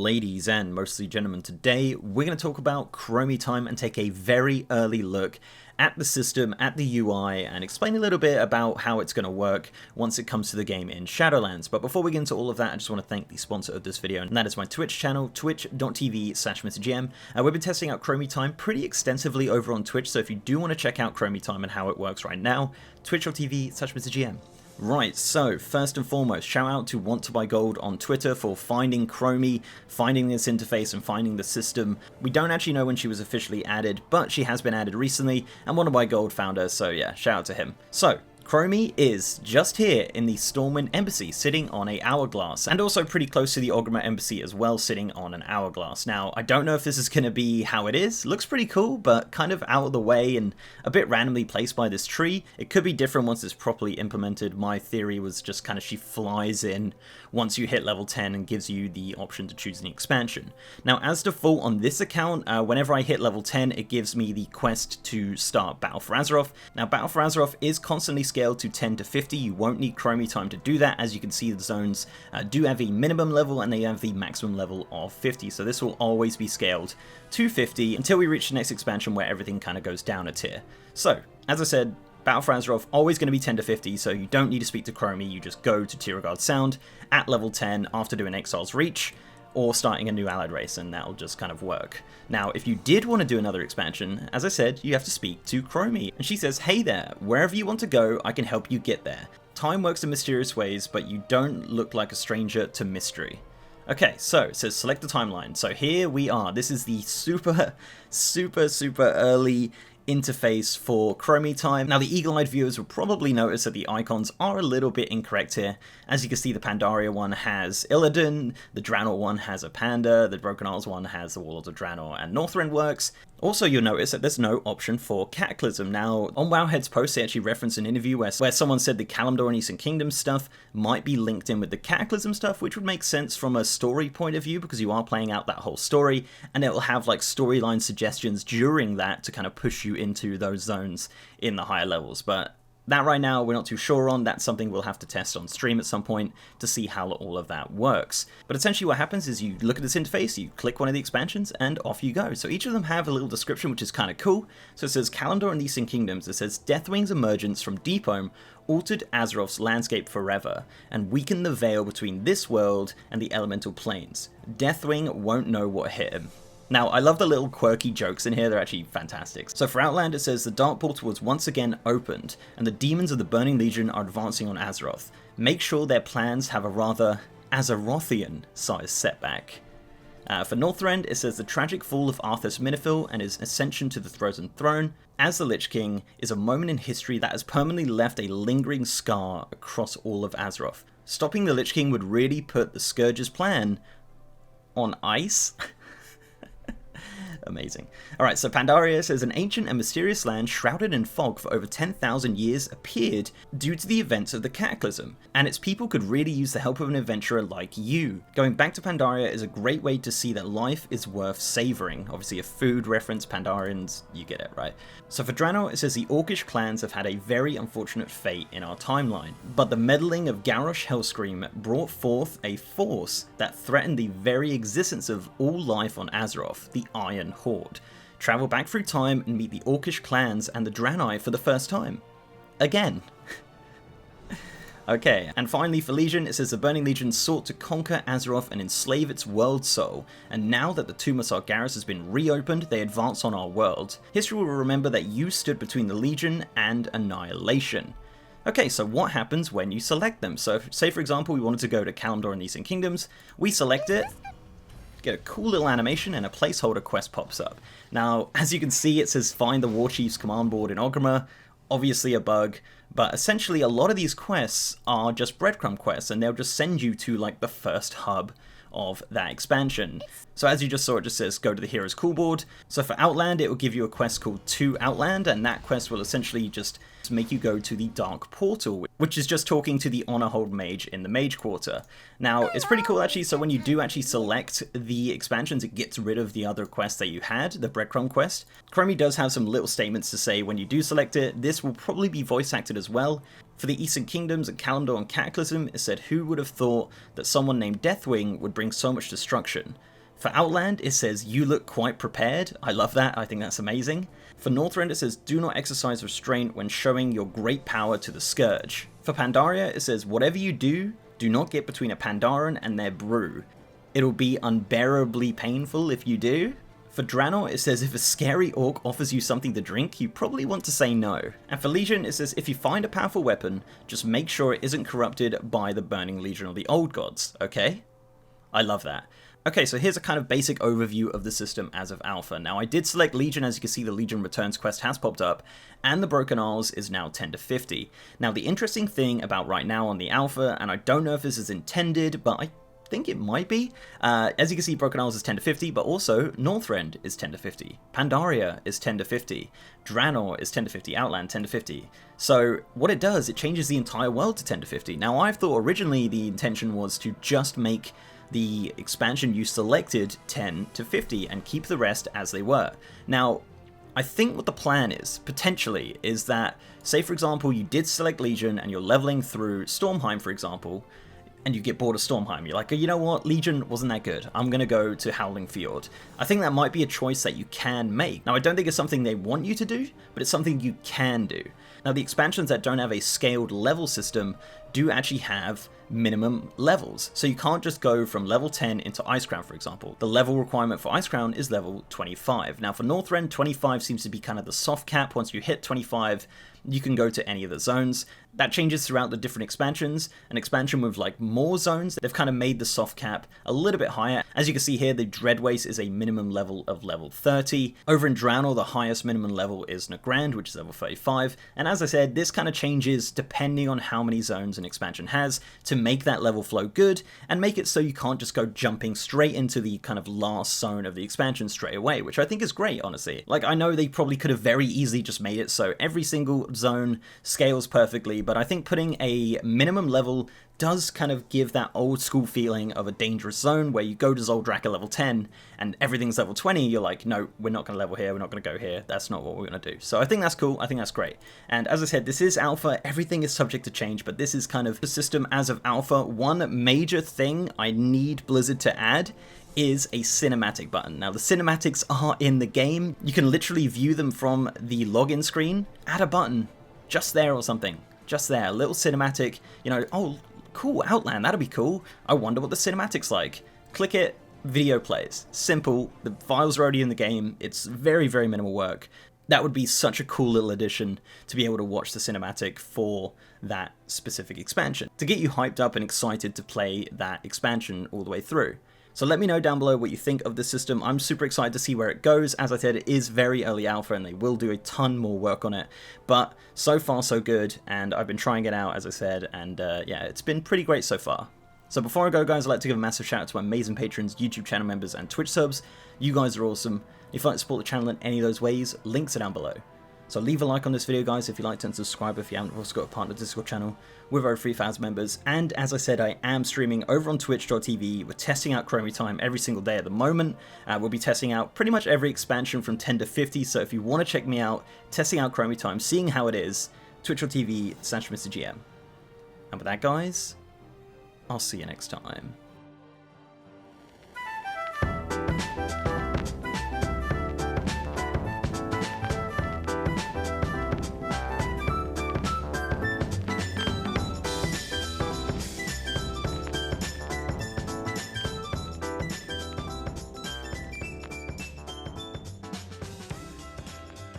ladies and mostly gentlemen, today we're going to talk about Chromie time and take a very early look at the system, at the UI, and explain a little bit about how it's going to work once it comes to the game in Shadowlands. But before we get into all of that, I just want to thank the sponsor of this video, and that is my Twitch channel, twitch.tv/MrGM. We've been testing out Chromie time pretty extensively over on Twitch, so if you do want to check out Chromie time and how it works right now, twitch.tv/MrGM. Right, so first and foremost, shout out to Want to Buy Gold on Twitter for finding Chromie, finding this interface and finding the system. We don't actually know when she was officially added, but she has been added recently, and Want to Buy Gold found her, so yeah, shout out to him. So, Chromie is just here in the Stormwind Embassy, sitting on a hourglass, and also pretty close to the Orgrimmar Embassy as well, sitting on an hourglass. Now, I don't know if this is going to be how it is. Looks pretty cool, but kind of out of the way and a bit randomly placed by this tree. It could be different once it's properly implemented. My theory was just kind of she flies in once you hit level 10 and gives you the option to choose an expansion. Now, as default on this account, whenever I hit level 10, it gives me the quest to start Battle for Azeroth. Now, Battle for Azeroth is constantly scaled to 10 to 50. You won't need Chromie time to do that. As you can see, the zones do have a minimum level and they have the maximum level of 50. So this will always be scaled to 50 until we reach the next expansion where everything kind of goes down a tier. So, as I said, Battle for Azeroth always going to be 10 to 50, so you don't need to speak to Chromie. You just go to Tieragard Sound at level 10 after doing Exile's Reach, or starting a new allied race, and that'll just kind of work. Now, if you did want to do another expansion, as I said, you have to speak to Chromie. And she says, hey there, wherever you want to go, I can help you get there. Time works in mysterious ways, but you don't look like a stranger to mystery. Okay, so it says select the timeline. So here we are. This is the super early interface for Chromie time. Now, the eagle-eyed viewers will probably notice that the icons are a little bit incorrect here. As you can see, the Pandaria one has Illidan, the Draenor one has a panda, the Broken Isles one has the Warlords of Draenor and Northrend works. Also, you'll notice that there's no option for Cataclysm. Now, on Wowhead's post, they actually referenced an interview where someone said the Kalimdor and Eastern Kingdom stuff might be linked in with the Cataclysm stuff, which would make sense from a story point of view because you are playing out that whole story, and it will have like storyline suggestions during that to kind of push you into those zones in the higher levels. But that right now we're not too sure on. That's something we'll have to test on stream at some point to see how all of that works. But essentially what happens is you look at this interface, you click one of the expansions, and off you go. So each of them have a little description, which is kind of cool. So it says Kalimdor and the Eastern Kingdoms. It says Deathwing's emergence from Deepholm altered Azeroth's landscape forever and weakened the veil between this world and the elemental planes. Deathwing won't know what hit him. Now, I love the little quirky jokes in here, they're actually fantastic. So for Outland, it says the Dark Portal was once again opened, and the demons of the Burning Legion are advancing on Azeroth. Make sure their plans have a rather Azerothian-sized setback. For Northrend, it says the tragic fall of Arthas Menethil and his ascension to the Frozen Throne as the Lich King is a moment in history that has permanently left a lingering scar across all of Azeroth. Stopping the Lich King would really put the Scourge's plan on ice. Amazing. Alright, so Pandaria says an ancient and mysterious land shrouded in fog for over 10,000 years appeared due to the events of the Cataclysm, and its people could really use the help of an adventurer like you. Going back to Pandaria is a great way to see that life is worth savouring. Obviously a food reference, Pandarians, you get it, right? So for Draenor, it says the Orcish clans have had a very unfortunate fate in our timeline, but the meddling of Garrosh Hellscream brought forth a force that threatened the very existence of all life on Azeroth, the Iron Horde. Travel back through time and meet the Orcish clans and the Draenei for the first time. Again. Okay, and finally for Legion, it says the Burning Legion sought to conquer Azeroth and enslave its world soul, and now that the Tomb of Sargeras has been reopened, they advance on our world. History will remember that you stood between the Legion and annihilation. Okay, so what happens when you select them? So say for example we wanted to go to Kalimdor and the Eastern Kingdoms, we select it, get a cool little animation, and a placeholder quest pops up. Now, as you can see, it says find the War Chief's command board in Orgrimmar. Obviously a bug, but essentially a lot of these quests are just breadcrumb quests, and they'll just send you to like the first hub of that expansion. So as you just saw, it just says go to the Hero's Call board. So for Outland, it will give you a quest called To Outland, and that quest will essentially just make you go to the Dark Portal, which is just talking to the Honor Hold Mage in the Mage Quarter. Now, it's pretty cool actually, so when you do actually select the expansions, it gets rid of the other quests that you had, the breadcrumb quest. Chromie does have some little statements to say when you do select it. This will probably be voice acted as well. For the Eastern Kingdoms and Kalimdor and Cataclysm, it said, who would have thought that someone named Deathwing would bring so much destruction? For Outland, it says, you look quite prepared. I love that. I think that's amazing. For Northrend, it says, do not exercise restraint when showing your great power to the Scourge. For Pandaria, it says, whatever you do not get between a Pandaren and their brew. It'll be unbearably painful if you do. For Draenor, it says, if a scary orc offers you something to drink, you probably want to say no. And for Legion, it says, if you find a powerful weapon, just make sure it isn't corrupted by the Burning Legion or the Old Gods, okay? I love that. Okay, so here's a kind of basic overview of the system as of Alpha. Now, I did select Legion. As you can see, the Legion Returns quest has popped up, and the Broken Isles is now 10 to 50. Now, the interesting thing about right now on the Alpha, and I don't know if this is intended, but I think it might be. As you can see, Broken Isles is 10 to 50, but also Northrend is 10 to 50. Pandaria is 10 to 50. Draenor is 10 to 50. Outland 10 to 50. So what it does, it changes the entire world to 10 to 50. Now, I thought originally the intention was to just make the expansion you selected 10 to 50 and keep the rest as they were. Now, I think what the plan is, potentially, is that, say for example, you did select Legion and you're leveling through Stormheim, for example, and you get bored of Stormheim. You're like, you know what, Legion wasn't that good. I'm going to go to Howling Fjord. I think that might be a choice that you can make. Now, I don't think it's something they want you to do, but it's something you can do. Now, the expansions that don't have a scaled level system do actually have minimum levels. So you can't just go from level 10 into Ice Crown, for example. The level requirement for Ice Crown is level 25. Now, for Northrend, 25 seems to be kind of the soft cap. Once you hit 25, you can go to any of the zones. That changes throughout the different expansions. An expansion with like more zones, they've kind of made the soft cap a little bit higher. As you can see here, the Dread Waste is a minimum level of level 30. Over in Draenor, the highest minimum level is Nagrand, which is level 35. And as I said, this kind of changes depending on how many zones an expansion has to make that level flow good and make it so you can't just go jumping straight into the kind of last zone of the expansion straight away, which I think is great, honestly. Like, I know they probably could have very easily just made it so every single zone scales perfectly, but I think putting a minimum level does kind of give that old school feeling of a dangerous zone where you go to Zoldrack at level 10 and everything's level 20, you're like, no, we're not going to level here, we're not going to go here, that's not what we're going to do. So I think that's cool, I think that's great. And as I said, this is alpha, everything is subject to change, but this is kind of the system as of alpha. One major thing I need Blizzard to add is a cinematic button. Now, the cinematics are in the game. You can literally view them from the login screen. Add a button just there or something. Just there, a little cinematic, you know, oh, cool, Outland, that'll be cool. I wonder what the cinematic's like. Click it, video plays. Simple, the files are already in the game. It's very, very minimal work. That would be such a cool little addition to be able to watch the cinematic for that specific expansion, to get you hyped up and excited to play that expansion all the way through. So let me know down below what you think of the system. I'm super excited to see where it goes. As I said, it is very early alpha and they will do a ton more work on it. But so far so good, and I've been trying it out, as I said, and yeah, it's been pretty great so far. So before I go, guys, I'd like to give a massive shout out to my amazing patrons, YouTube channel members, and Twitch subs. You guys are awesome. If you'd like to support the channel in any of those ways, links are down below. So leave a like on this video, guys, if you liked it, and subscribe if you haven't. We've also got a partner Discord channel with over 3,000 members. And as I said, I am streaming over on twitch.tv. We're testing out Chromie time every single day at the moment. We'll be testing out pretty much every expansion from 10 to 50. So if you want to check me out, testing out Chromie time, seeing how it is, twitch.tv/MrGM. And with that, guys, I'll see you next time.